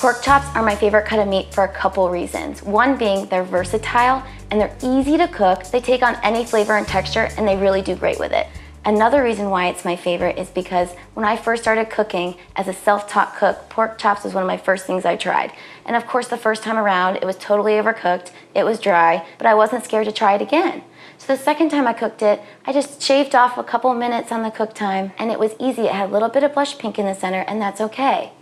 Pork chops are my favorite cut of meat for a couple reasons. One being they're versatile and they're easy to cook. They take on any flavor and texture and they really do great with it. Another reason why it's my favorite is because when I first started cooking as a self-taught cook, pork chops was one of my first things I tried. And of course the first time around it was totally overcooked, it was dry, but I wasn't scared to try it again. So the second time I cooked it, I just shaved off a couple minutes on the cook time and it was easy. It had a little bit of blush pink in the center and that's okay.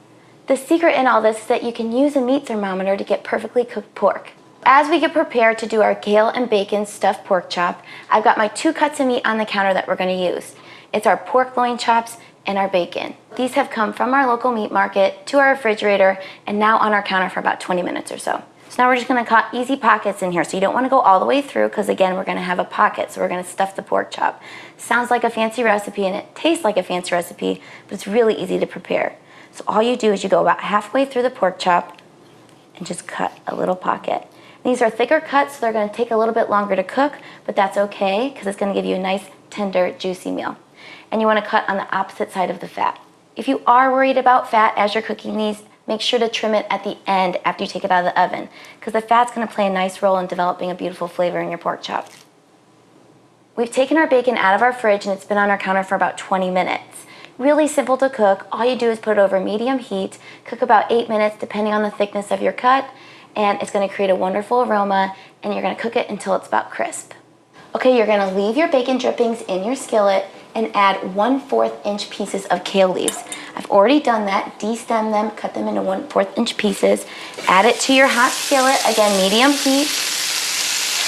The secret in all this is that you can use a meat thermometer to get perfectly cooked pork. As we get prepared to do our kale and bacon stuffed pork chop, I've got my 2 cuts of meat on the counter that we're going to use. It's our pork loin chops and our bacon. These have come from our local meat market to our refrigerator and now on our counter for about 20 minutes or so. So now we're just going to cut easy pockets in here. So you don't want to go all the way through because again we're going to have a pocket, so we're going to stuff the pork chop. Sounds like a fancy recipe and it tastes like a fancy recipe, but it's really easy to prepare. So all you do is you go about halfway through the pork chop and just cut a little pocket. These are thicker cuts, so they're going to take a little bit longer to cook, but that's okay because it's going to give you a nice, tender, juicy meal. And you want to cut on the opposite side of the fat. If you are worried about fat as you're cooking these, make sure to trim it at the end after you take it out of the oven because the fat's going to play a nice role in developing a beautiful flavor in your pork chop. We've taken our bacon out of our fridge and it's been on our counter for about 20 minutes. Really simple to cook. All you do is put it over medium heat, cook about 8 minutes depending on the thickness of your cut, and it's going to create a wonderful aroma and you're going to cook it until it's about crisp. Okay, you're going to leave your bacon drippings in your skillet and add 1/4 inch pieces of kale leaves. I've already done that. De-stem them, cut them into 1/4 inch pieces. Add it to your hot skillet, again medium heat.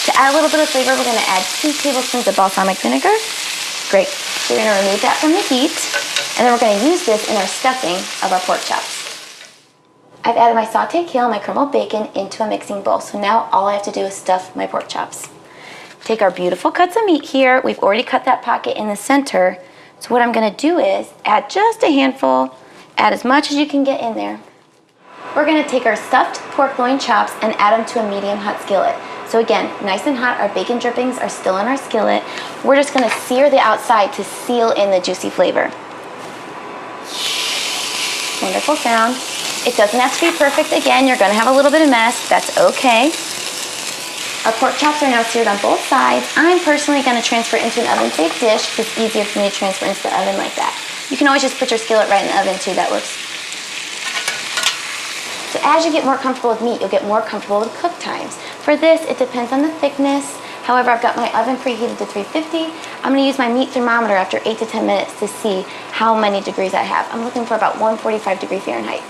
To add a little bit of flavor, we're going to add 2 tablespoons of balsamic vinegar. Great. So we're going to remove that from the heat. And then we're going to use this in our stuffing of our pork chops. I've added my sauteed kale and my crumbled bacon into a mixing bowl. So now all I have to do is stuff my pork chops. Take our beautiful cuts of meat here. We've already cut that pocket in the center. So what I'm going to do is add just a handful, add as much as you can get in there. We're going to take our stuffed pork loin chops and add them to a medium hot skillet. So again, nice and hot, our bacon drippings are still in our skillet. We're just going to sear the outside to seal in the juicy flavor. Wonderful sound. It doesn't have to be perfect. Again, you're going to have a little bit of mess. That's okay. Our pork chops are now seared on both sides. I'm personally going to transfer into an oven-safe dish because it's easier for me to transfer into the oven like that. You can always just put your skillet right in the oven too. That works. So as you get more comfortable with meat, you'll get more comfortable with cook times. For this, it depends on the thickness. However, I've got my oven preheated to 350. I'm going to use my meat thermometer after 8 to 10 minutes to see how many degrees I have. I'm looking for about 145 degrees Fahrenheit.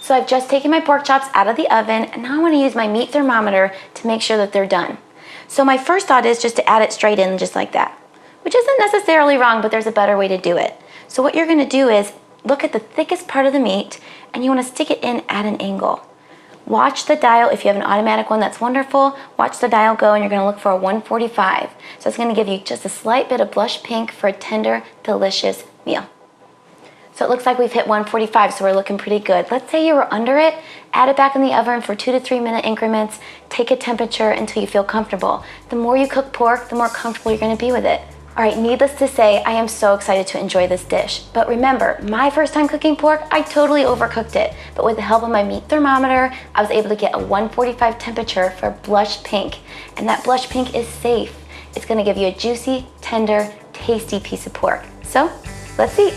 So I've just taken my pork chops out of the oven and now I want to use my meat thermometer to make sure that they're done. So my first thought is just to add it straight in just like that, which isn't necessarily wrong, but there's a better way to do it. So what you're going to do is look at the thickest part of the meat and you want to stick it in at an angle. Watch the dial. If you have an automatic one, that's wonderful. Watch the dial go and you're going to look for a 145. So it's going to give you just a slight bit of blush pink for a tender, delicious meal. So it looks like we've hit 145, so we're looking pretty good. Let's say you were under it, add it back in the oven for 2 to 3 minute increments, take a temperature until you feel comfortable. The more you cook pork, the more comfortable you're going to be with it. All right, needless to say, I am so excited to enjoy this dish. But remember, my first time cooking pork, I totally overcooked it. But with the help of my meat thermometer, I was able to get a 145 temperature for blush pink. And that blush pink is safe. It's going to give you a juicy, tender, tasty piece of pork. So, let's eat.